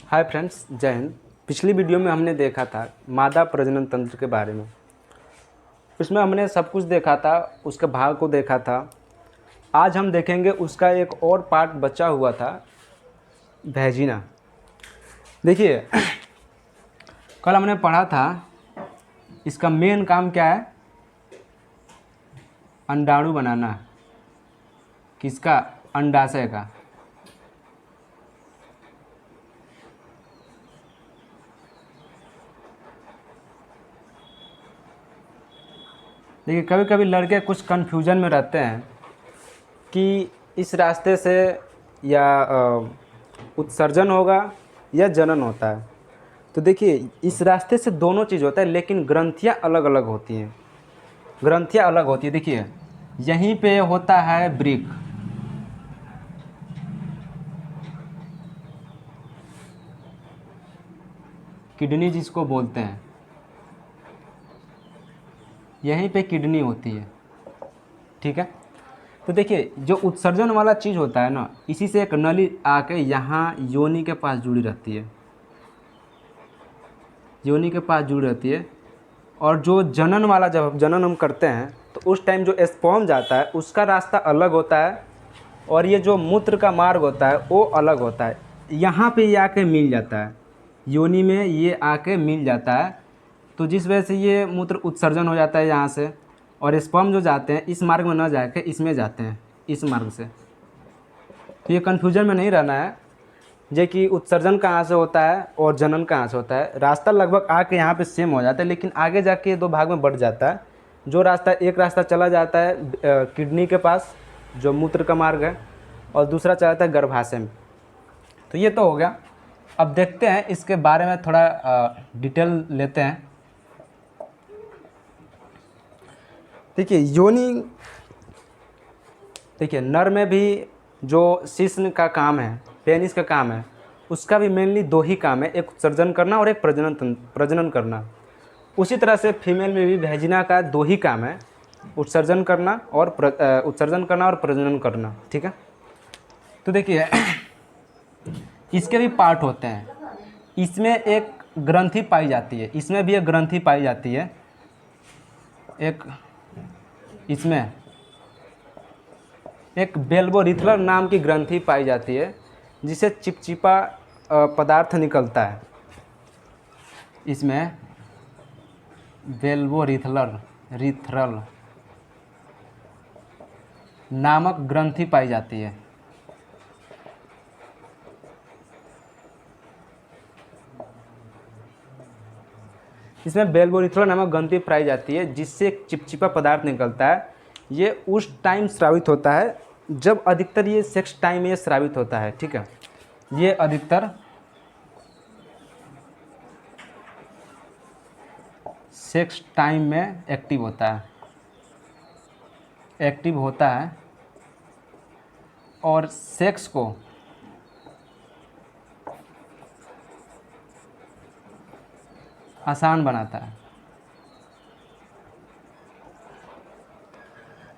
Hi friends, जय हिंद। पिछली video में हमने देखा था मादा प्रजनन तंत्र के बारे में। इसमें हमने सब कुछ देखा था, उसके भाग को देखा था। आज हम देखेंगे उसका एक और पार्ट बचा हुआ था, वैजिना। देखिए, कल हमने पढ़ा था इसका मेन काम क्या है, अंडाणु बनाना। किसका? अंडाशय का। देखिए, कभी कभी लड़के कुछ कन्फ्यूजन में रहते हैं कि इस रास्ते से या उत्सर्जन होगा या जनन होता है। तो देखिए, इस रास्ते से दोनों चीज़ होता है, लेकिन ग्रंथियाँ अलग अलग होती हैं। ग्रंथियाँ अलग होती है। देखिए, यहीं पे होता है ब्रिक, किडनी जिसको बोलते हैं, यहीं पे किडनी होती है। ठीक है। तो देखिए, जो उत्सर्जन वाला चीज़ होता है ना, इसी से एक नली आके यहाँ योनि के पास जुड़ी रहती है, योनि के पास जुड़ी रहती है। और जो जनन वाला, जब जनन हम करते हैं तो उस टाइम जो स्पर्म जाता है उसका रास्ता अलग होता है, और ये जो मूत्र का मार्ग होता है वो अलग होता है। यहाँ पे ये आके मिल जाता है, योनि में ये आके मिल जाता है। तो जिस वजह से ये मूत्र उत्सर्जन हो जाता है यहाँ से, और स्पर्म जो जाते हैं इस मार्ग में न जाके इसमें जाते हैं, इस मार्ग से। तो ये कन्फ्यूजन में नहीं रहना है जे कि उत्सर्जन कहाँ से होता है और जनन कहाँ से होता है। रास्ता लगभग आके यहाँ पे सेम हो जाता है, लेकिन आगे जाके दो भाग में बढ़ जाता है। जो रास्ता, एक रास्ता चला जाता है किडनी के पास, जो मूत्र का मार्ग है, और दूसरा चला जाता है गर्भाशय में। तो ये तो हो गया। अब देखते हैं इसके बारे में थोड़ा डिटेल लेते हैं। देखिए, योनि, देखिए नर में भी जो शिश्न का काम है, पेनिस का काम है, उसका भी मेनली दो ही काम है, एक उत्सर्जन करना और एक प्रजनन करना। उसी तरह से फीमेल में भी वैजिना का दो ही काम है, उत्सर्जन करना और प्रजनन करना। ठीक है। तो देखिए, इसके भी पार्ट होते हैं। इसमें एक ग्रंथि पाई जाती है, इसमें भी एक ग्रंथि पाई जाती है, एक इसमें एक बेल्बोरिथलर नाम की ग्रंथि पाई जाती है, जिसे चिपचिपा पदार्थ निकलता है। इसमें बेल्बोरिथलर नामक ग्रंथि पाई जाती है। इसमें बेल्बोरिथलर नामक ग्रंथि पाई जाती है, जिससे एक चिपचिपा पदार्थ निकलता है। ये उस टाइम स्रावित होता है जब अधिकतर ये सेक्स टाइम में स्रावित होता है। ठीक है। ये अधिकतर सेक्स टाइम में एक्टिव होता है और सेक्स को आसान बनाता है।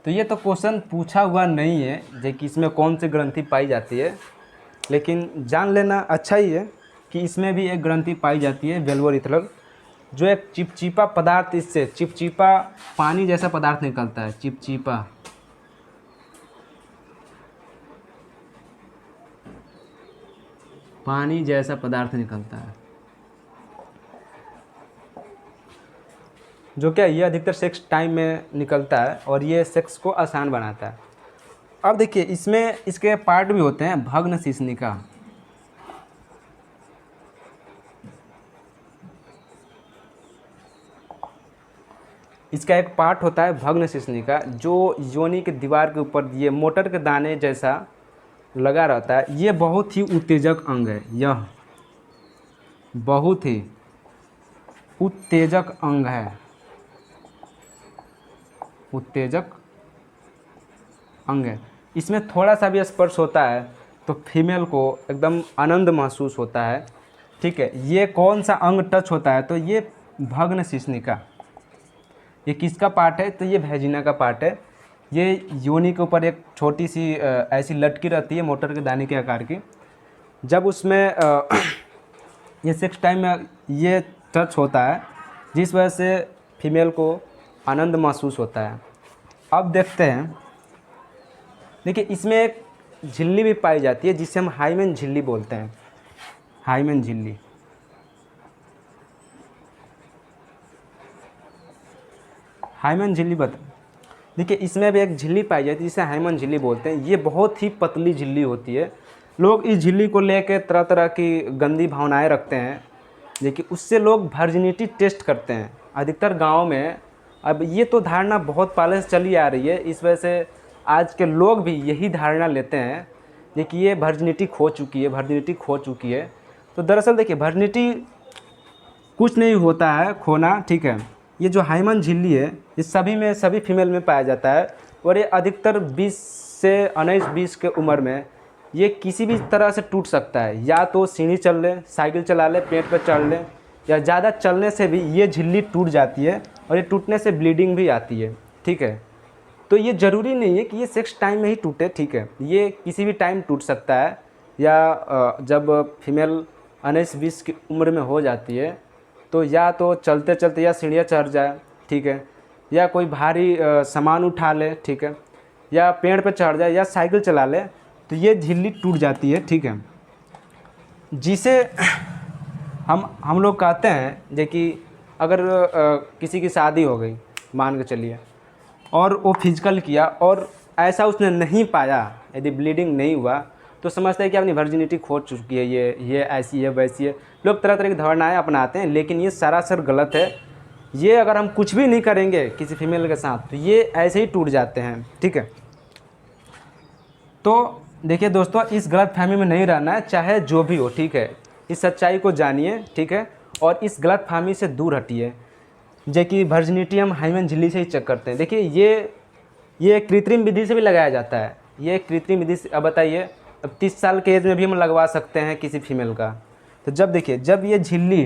तो ये तो क्वेश्चन पूछा हुआ नहीं है जे कि इसमें कौन सी ग्रंथि पाई जाती है, लेकिन जान लेना अच्छा ही है कि इसमें भी एक ग्रंथि पाई जाती है, बेल्बोरिथलर, जो एक चिपचिपा पदार्थ, इससे चिपचिपा पानी जैसा पदार्थ निकलता है। चिपचिपा पानी जैसा पदार्थ निकलता है, जो क्या ये अधिकतर सेक्स टाइम में निकलता है और ये सेक्स को आसान बनाता है। अब देखिए, इसमें इसके पार्ट भी होते हैं। भग्न शिश्निका, इसका एक पार्ट होता है भग्न शिश्निका, जो योनि के दीवार के ऊपर ये मोटर के दाने जैसा लगा रहता है। ये बहुत ही उत्तेजक अंग है, यह बहुत ही उत्तेजक अंग है, उत्तेजक अंग है। इसमें थोड़ा सा भी स्पर्श होता है तो फीमेल को एकदम आनंद महसूस होता है। ठीक है। ये कौन सा अंग टच होता है? तो ये भग्न शिश्निका। ये किसका पार्ट है? तो ये वैजिना का पार्ट है। ये योनि के ऊपर एक छोटी सी ऐसी लटकी रहती है, मोटर के दाने के आकार की। जब उसमें ये सेक्स टाइम में ये टच होता है जिस वजह से फीमेल को आनंद महसूस होता है। अब देखते हैं, देखिए इसमें एक झिल्ली भी पाई जाती है जिसे हम हाइमेन झिल्ली बोलते हैं। हाइमेन झिल्ली, हाइमेन झिल्ली देखिए इसमें भी एक झिल्ली पाई जाती है जिसे हाइमेन झिल्ली बोलते हैं। ये बहुत ही पतली झिल्ली होती है। लोग इस झिल्ली को लेकर तरह तरह की गंदी भावनाएं रखते हैं, देखिए उससे लोग वर्जिनिटी टेस्ट करते हैं अधिकतर गाँव में। अब ये तो धारणा बहुत पहले से चली आ रही है, इस वजह से आज के लोग भी यही धारणा लेते हैं देखिए ये वर्जिनिटी खो चुकी है, वर्जिनिटी खो चुकी है। तो दरअसल देखिए वर्जिनिटी कुछ नहीं होता है खोना, ठीक है। ये जो हाइमेन झिल्ली है ये सभी में, सभी फीमेल में पाया जाता है और ये अधिकतर 20 से 19-20 के उम्र में ये किसी भी तरह से टूट सकता है। या तो सीढ़ी चल ले, साइकिल चला ले, पेट पर चढ़ ले, या ज़्यादा चलने से भी ये झिल्ली टूट जाती है और ये टूटने से ब्लीडिंग भी आती है, ठीक है। तो ये ज़रूरी नहीं है कि ये सेक्स टाइम में ही टूटे, ठीक है, ये किसी भी टाइम टूट सकता है। या जब फीमेल 19-20 की उम्र में हो जाती है तो या तो चलते चलते या सीढ़ियाँ चढ़ जाए, ठीक है, या कोई भारी सामान उठा ले, ठीक है, या पेड़ पे चढ़ जाए या साइकिल चला ले, तो ये झिल्ली टूट जाती है, ठीक है। जिसे हम लोग कहते हैं जे कि अगर किसी की शादी हो गई मान के चलिए और वो फिजिकल किया और ऐसा उसने नहीं पाया, यदि ब्लीडिंग नहीं हुआ तो समझते हैं कि अपनी वर्जिनिटी खो चुकी है, ये ऐसी है वैसी है। लोग तरह तरह की धारणाएं अपनाते हैं, लेकिन ये सरासर गलत है। ये अगर हम कुछ भी नहीं करेंगे किसी फीमेल के साथ तो ये ऐसे ही टूट जाते हैं, ठीक है। तो देखिए दोस्तों, इस गलत फहमी में नहीं रहना है, चाहे जो भी हो, ठीक है। इस सच्चाई को जानिए, ठीक है, और इस गलत फहमी से दूर हटिए जो कि वर्जिनिटी हम हाइमेन झिल्ली से ही चेक करते हैं। देखिए ये कृत्रिम विधि से भी लगाया जाता है, ये कृत्रिम विधि से। अब बताइए, अब 30 साल के एज में भी हम लगवा सकते हैं किसी फीमेल का। तो जब देखिए, जब ये झिल्ली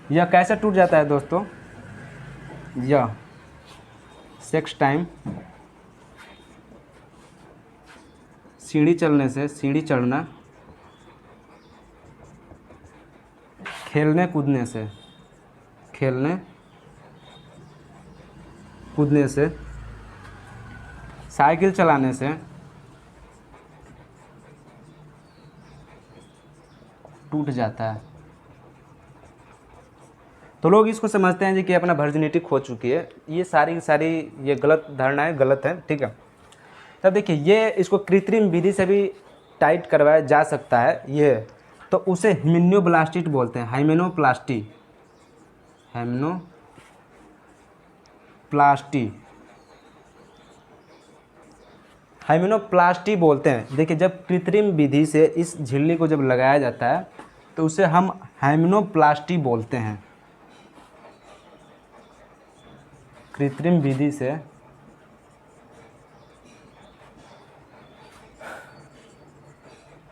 यह कैसे टूट जाता है दोस्तों, यह सेक्स टाइम सीढ़ी चलने से, सीढ़ी चढ़ना, खेलने कूदने से, खेलने कूदने से, साइकिल चलाने से टूट जाता है। तो लोग इसको समझते हैं जी कि अपना वर्जिनिटी खो चुकी है। ये सारी सारी ये गलत धारणाएं गलत है, ठीक है। तब देखिए ये इसको कृत्रिम विधि से भी टाइट करवाया जा सकता है, ये तो उसे हिमेनोप्लास्टी बोलते हैं, हाइमेनोप्लास्टी, हाइमेनोप्लास्टी बोलते हैं। देखिए जब कृत्रिम विधि से इस झिल्ली को जब लगाया जाता है तो उसे हम हाइमेनोप्लास्टी बोलते हैं। कृत्रिम विधि से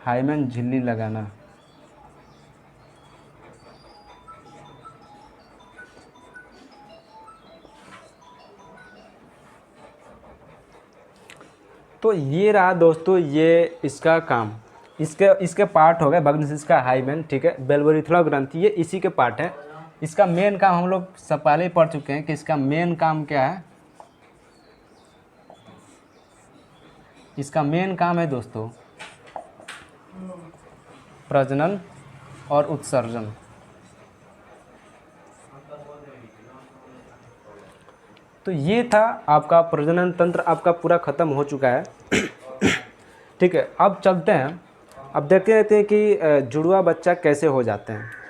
हाइमेन झिल्ली लगाना। तो ये रहा दोस्तों, ये इसका काम, इसके पार्ट हो गए बग्नसिस का हाइमेन, ठीक है। बेलवोरेथ्रा ग्रंथि ये इसी के पार्ट है। इसका मेन काम हम लोग सब पहले ही पढ़ चुके हैं कि इसका मेन काम क्या है। इसका मेन काम है दोस्तों प्रजनन और उत्सर्जन। तो ये था आपका प्रजनन तंत्र, आपका पूरा ख़त्म हो चुका है, ठीक है। अब चलते हैं, अब देखते रहते हैं कि जुड़वा बच्चा कैसे हो जाते हैं।